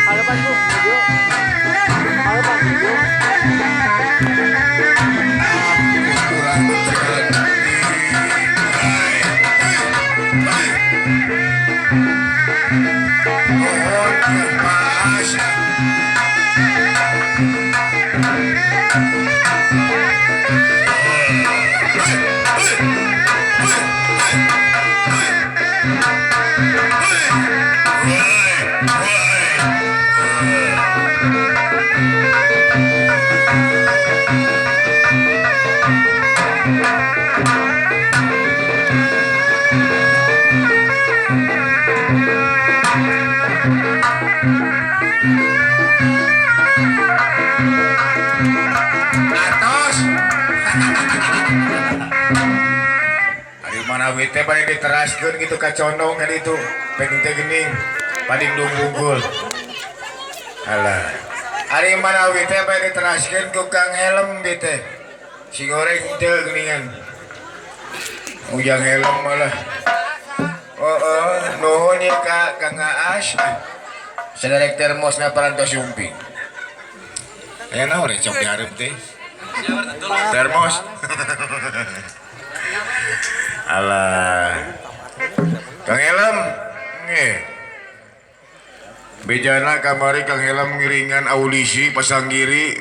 Harapan ko, video. Harapan video. Atos. Ari mana we teh bade diteraskeun kitu ka condong ka ditu. Penting teh geuning paling dunggul. Alah. Ari mana we teh bade diteraskeun ku Kang Helm dieu teh. Si goreng teu geuningan. Ujang helm malah. Oh, nuhun ya ka Kang Aas. Saderek termosna parantos sumping. Aya naon rek cok dihareup teh? Termos. Alah. Kang Helm. Nge. Bejana kamari Kang Helm ngiringan audisi pasang giri.